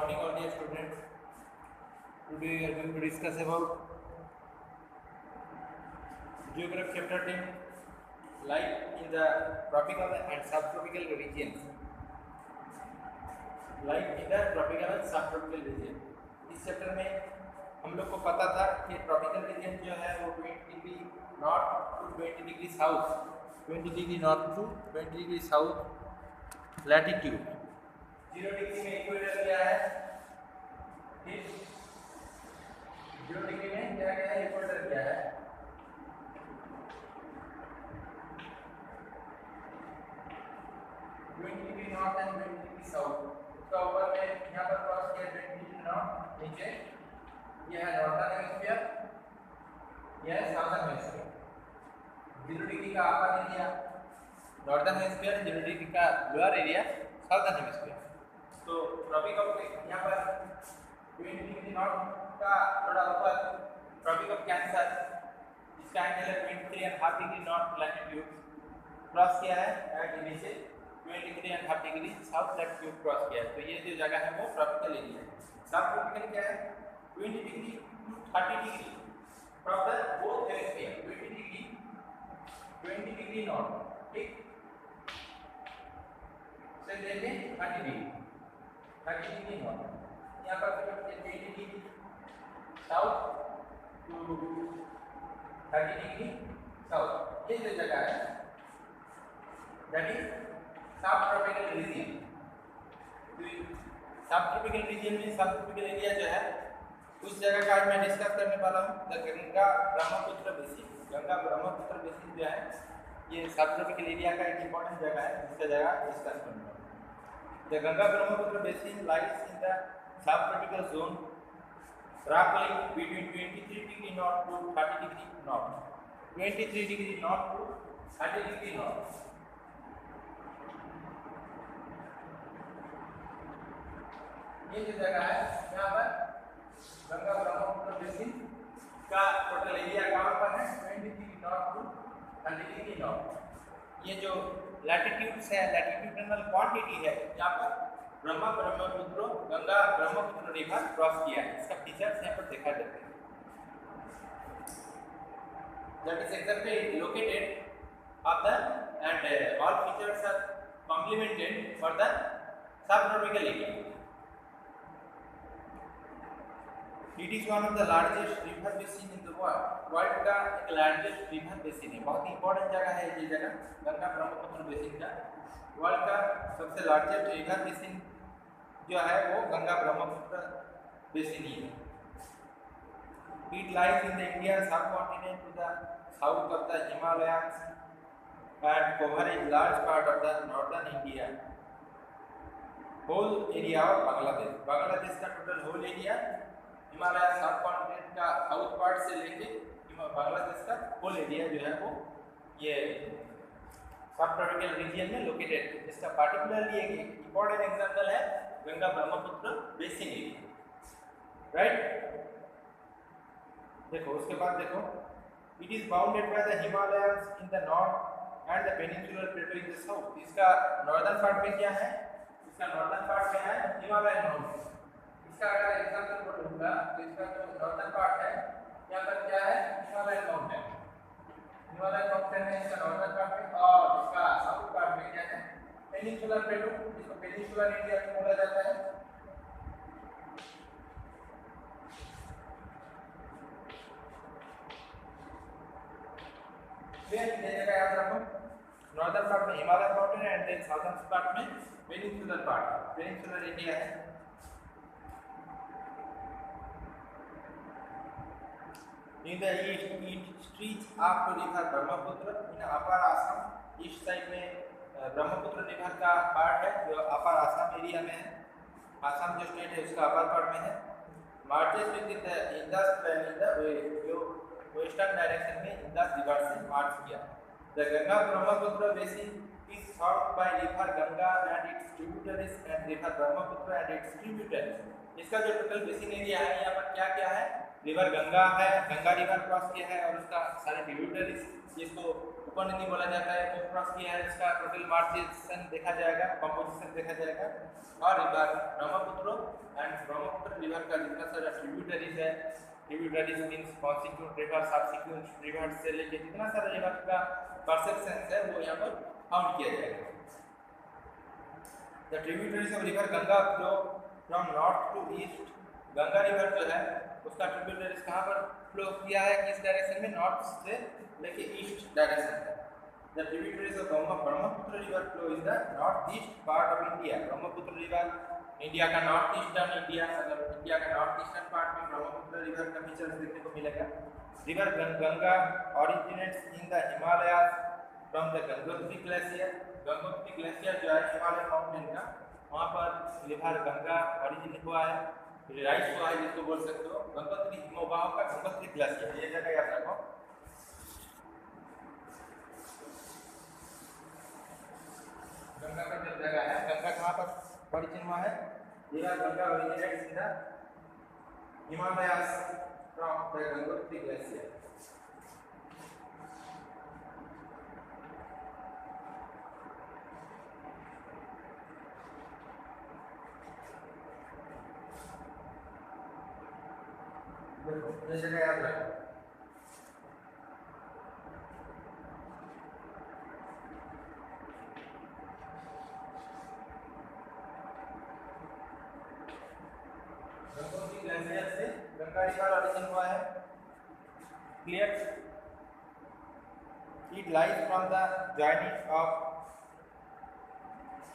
morning, all dear students. Today we are going to discuss about Geography chapter 10, life in the tropical and subtropical regions. Life in the tropical and subtropical region. इस chapter में हम लोग को पता था कि tropical region जो है वो 20 degree north to 20 degree south, 20 degree north to 20 degree south latitude, 0 degree में इक्वेटर क्या है, ठीक, 0 डिग्री में क्या क्या है, इक्वेटर क्या है, 20 degree north and 20 degree south. उसका ऊपर में यहाँ पर क्रॉस किया 20 डिग्री नॉर्थ, नीचे यह है नॉर्थर्न हेमिस्फीयर, यह है साउथर्न हेमिस्फीयर। 0 डिग्री का upper area northern hemisphere, 0 degree का लोअर एरिया साउथर्न हेमिस्फीयर। तो ट्रॉपिक ऑफ यहाँ पर 20 डिग्री नॉर्थ का थोड़ा ऊपर ट्रॉपिक ऑफ कैंसर, इसका एंगल है 23.5 डिग्री नॉर्थ लैटिट्यूड क्रॉस किया है, एंड नीचे 23.5 डिग्री साउथ लैटिट्यूड क्रॉस किया है। तो ये जो जगह है वो ट्रॉपिकल एरिया है। सब ट्रॉपिकल क्या है, 20 degree to 30 degree from the both hemisphere, 20 degree north, ठीक, से लेके 30 डिग्री नॉर्थ। यहाँ पर 20 degree south to 30 degree south, ये जो जगह है that is subtropical region. Subtropical region में सब ट्रॉपिकल एरिया जो है उस जगह का आज मैं डिस्कस करने वाला हूँ, the Ganga Brahmaputra basin. Ganga Brahmaputra basin जो है ये सब ट्रॉपिकल एरिया का एक इंपॉर्टेंट जगह है, जिसका जगह डिस्कस करने वाला हूँ। The Ganga Brahmaputra basin lies in the sub tropical zone roughly between 23 degree north to 30 degree north, 23 degree north to 30 degree north। ये जो जगह है यहाँ पर गंगा ब्रह्मपुत्र बेसिन का टोटल एरिया कहाँ पर है, 20 degree north to 30 degree north. ये जो लैटिट्यूड्स है, लैटिट्यूडनल क्वांटिटी है, यहाँ पर ब्रह्मपुत्र गंगा ब्रह्मपुत्र रिवर क्रॉस किया है। इसका फीचर्स यहाँ पर देखा जाता है। That is exactly located of the and all features are complemented for the subtropical area. It is one of the largest river basin in the world. World का एक लार्जेस्ट रिवर बेसिन है, बहुत ही important जगह है ये जगह, Ganga Brahmaputra basin का। World का सबसे लार्जेस्ट रिवर बेसिन जो है वो गंगा ब्रह्मपुत्र बेसिन ही है। It lies in the Indian subcontinent to the south of the Himalayans and covering large part of the northern India, whole area of Bangladesh. Bangladesh का टोटल होल एरिया हिमालय सब continent का south part से लेके बांग्लादेश का होल एरिया जो है वो ये सब ट्रॉपिकल रीजन में लोकेटेड है। इसका पार्टिकुलरली एक इंपॉर्टेंट एग्जांपल है Ganga Brahmaputra basin area, right. देखो उसके बाद देखो, it is bounded by the Himalayans in the north and the peninsular Plato in the south. इसका नॉर्दर्न पार्ट में क्या है, इसका नॉर्दर्न पार्ट में है हिमालयन माउंटेन। इसका अगर एग्जांपल बोलूंगा तो इसका जो नॉर्दर्न पार्ट है यहाँ पर क्या है, हिमालयन माउंटेन, हिमालयन माउंटेन है इसका नॉर्दर्न पार्ट में, और इसका साउथ पार्ट में क्या है, पेनिनसुलर प्लेटो, जिसको पेनिनसुलर इंडिया भी बोला जाता है। फिर ये जगह याद रखो, नॉर्दर्न पार्ट में Himalayan mountain and then southern part में पेनिनसुलर पार्ट, पेनिनसुलर इंडिया है। In the east, it stretches up to river Brahmaputra in upper Assam. East side में ब्रह्मपुत्र रिवर का पार्ट है जो अपर आसाम एरिया में है, आसाम जो स्टेट है उसका अपर पार्ट में है। Marches with the Indus plain in the west, जो वेस्टर्न डायरेक्शन में इंडस रिवर से मार्च किया। The Ganga Brahmaputra basin is served by river Ganga and its tributaries and river Brahmaputra and its tributaries. इसका जो टोटल बेसिन एरिया है यहाँ पर क्या क्या है, रिवर गंगा है, गंगा रिवर क्रॉस किया है, और उसका सारे ट्रिब्यूटरीज जिसको उपनदी बोला जाता है वो क्रॉस किया है। इसका टोटल मार्जिन देखा जाएगा, कंपोजिशन देखा जाएगा, और रिवर ब्रह्मपुत्र एंड रिवर का जितना सारा ट्रिब्यूटरीज है, tributaries means consequent river, subsequent river से लेके जितना सारा रिवर का परसेप्शन है वो यहाँ पर काउंट किया जाएगा। The tributaries of river Ganga flow from north to east. Ganga river जो है उसका ट्रिब्यूटरीज कहाँ पर फ्लो किया है, किस डायरेक्शन में, नॉर्थ से लेके ईस्ट डायरेक्शन में। The tributaries of Brahmaputra river flow in the northeast part of India. Brahmaputra river India का नॉर्थ ईस्टर्न इंडिया, मतलब इंडिया का नॉर्थ ईस्टर्न पार्ट में ब्रह्मपुत्र रिवर का फीचर्स देखने को मिलेगा। River Ganga originates in the Himalayas from the Gangotri glacier. Gangotri glacier जो है हिमालय माउंटेन का, वहाँ पर रिवर गंगा ऑरिजिनेट हुआ है, राइज हुआ है जिसको बोल सकते हो गंगोत्री हिमोबाव का गंगोत्री ग्लेशियर। ये जगह याद रखो। गंगा का जो जगह है, गंगा कहाँ पर ओरिजिन हुआ है, river Ganga originates in the Himalayas from the Gangotri glacier. देखो ये जगह याद रखो। गंगोत्री ग्लेशियर से गंगा रिवर ओरिजिन हुआ है। Clear? It lies from the joining of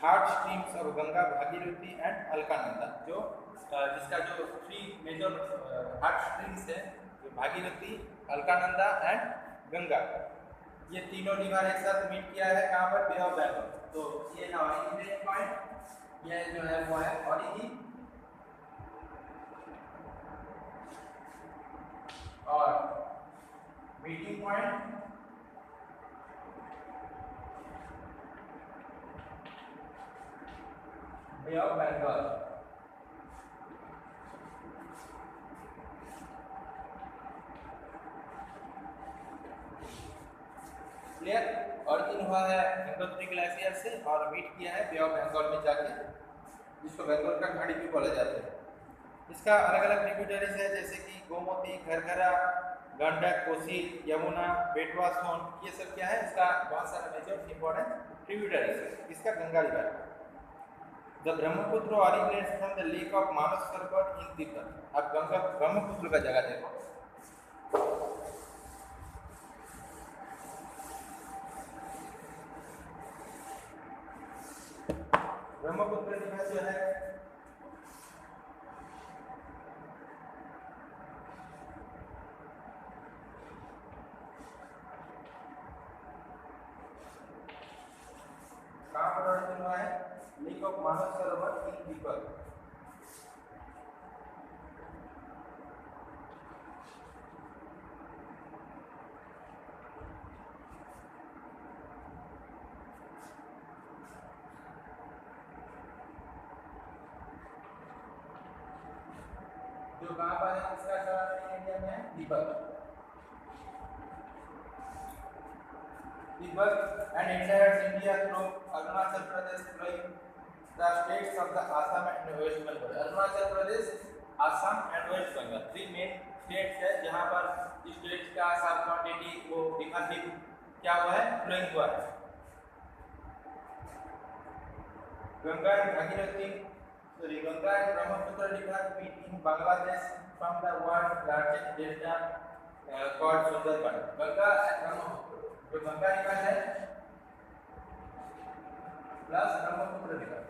hard streams of Ganga, Bhagirathi and Alaknanda, जो जिसका जो 3 मेजर हार्ड स्ट्रीम्स है, जो भागीरथी, अलकानंदा एंड गंगा, ये तीनों रिवर एक साथ मीट किया है कहाँ पर, बे ऑफ बंगाल। तो ये है ऑरिजिन पॉइंट, ये जो है वो है ऑरिजिन, और meeting point bay of Bengal. Clear? Origin हुआ है गंगोत्री ग्लेशियर से और मीट किया है बे ऑफ बंगाल में जाके, जिसको बंगाल का खाड़ी भी बोला जाता है। इसका अलग अलग ट्रिब्यूटरीज है जैसे कि गोमती, घरघरा, गंडक, कोसी, यमुना, बेटवा, सोन, ये सब क्या है, इसका बहुत सारा मेजर इंपॉर्टेंट ट्रिब्यूटरीज है। इसका Ganga river. The Brahmaputra originates from the lake of Manas Sarovar in Tibet. अब गंगा ब्रह्मपुत्र का जगह देखो। ब्रह्मपुत्र रिवर जो है कहाँ पर ओरिजिन हुआ है, lake of Manas Sarovar in Tibet. जो कहाँ पर है, इसका जगह इंडिया में है Tibet. Tibet and entire India through Arunachal Pradesh flowing the states of the Assam and West Bengal. Arunachal Pradesh, Assam and West Bengal 3 main states है जहाँ पर स्टेट्स का सब क्वांटिटी वो अधिक क्या हुआ है, फ्लोइंग हुआ है। Ganga and Bhagirathi, sorry, Ganga and Brahmaputra river meet in Bangladesh from the world largest delta called Sundarban. Ganga and Brahmaputra, जो गंगा रिवर है प्लस ब्रह्मपुत्र रिवर,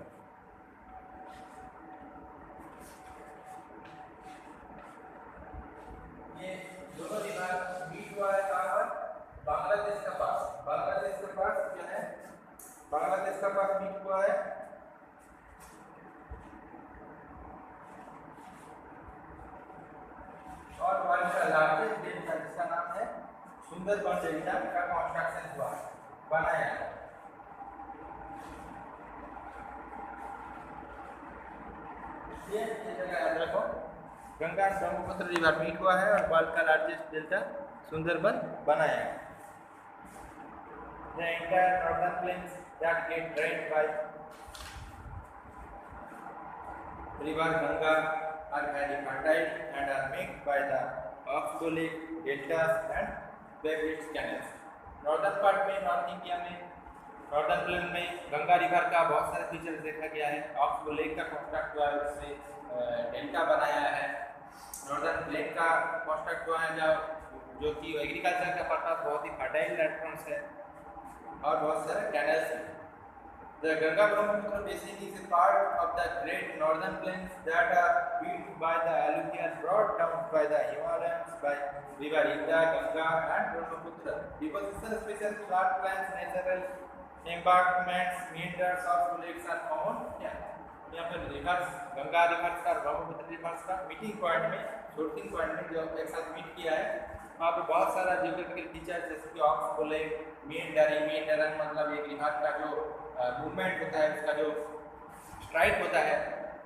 ये दोनों रिवर मीट हुआ है कहाँ पर, बांग्लादेश का पास। बांग्लादेश के पास क्या है, बांग्लादेश का पास मीट हुआ है और वर्ल्ड का लार्जेस्ट डेल्टा जिसका नाम है सुंदरबन डेल्टा का कंस्ट्रक्शन हुआ है, बनाया है। ये जगह याद रखो, Ganga and Brahmaputra river meet हुआ है और वर्ल्ड का लार्जेस्ट डेल्टा सुंदरबन बनाया है। The entire northern plains that get drained by river Ganga are very fertile and are made by the oxbotic deltas and Weber canals. Northern part में, north India में, northern plain में Ganga river का बहुत सारे features देखा गया है। Oxbow lake का कॉन्स्ट्रक्ट हुआ है, उससे डेल्टा बनाया है। नॉर्दर्न प्लेन का कॉन्स्ट्रक्ट हुआ है जो कि एग्रीकल्चर का पर्पस बहुत ही फर्टाइल लैंडफॉर्म्स है और बहुत सारे कैनल्स हैं। The Ganga Brahmaputra basin is a part of the great northern plains that are built by the alluvial brought down by the Himalayas by river Indra, Ganga and Brahmaputra. Deposition species, flood plains, natural embankments, meanders of lakes are common. यहाँ पर reverse Ganga reverse का Brahmaputra reverse का meeting point में, shooting point में जो एक साथ meet किया है, वहाँ पे बहुत सारा जियोग्राफिकल फीचर जैसे कि ऑक्सबो लेक, मेंडरिंग मतलब एक रिवर का जो मूवमेंट होता है, उसका जो स्ट्राइक होता है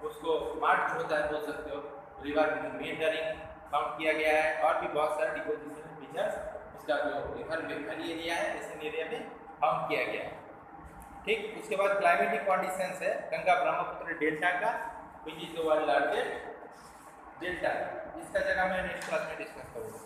उसको मार्च होता है बोल सकते हो, रिवर मेंडरिंग काउंट किया गया है। और भी बहुत सारे डिपोजिशन फीचर्स उसका जो रिवर वेली एरिया है इस एरिया में काउंट किया गया है। ठीक, उसके बाद क्लाइमेटिक कंडीशंस है गंगा ब्रह्मपुत्र डेल्टा का, which is the world largest delta. इसका जगह मैं नेक्स्ट क्लास में डिस्कस करूँगा।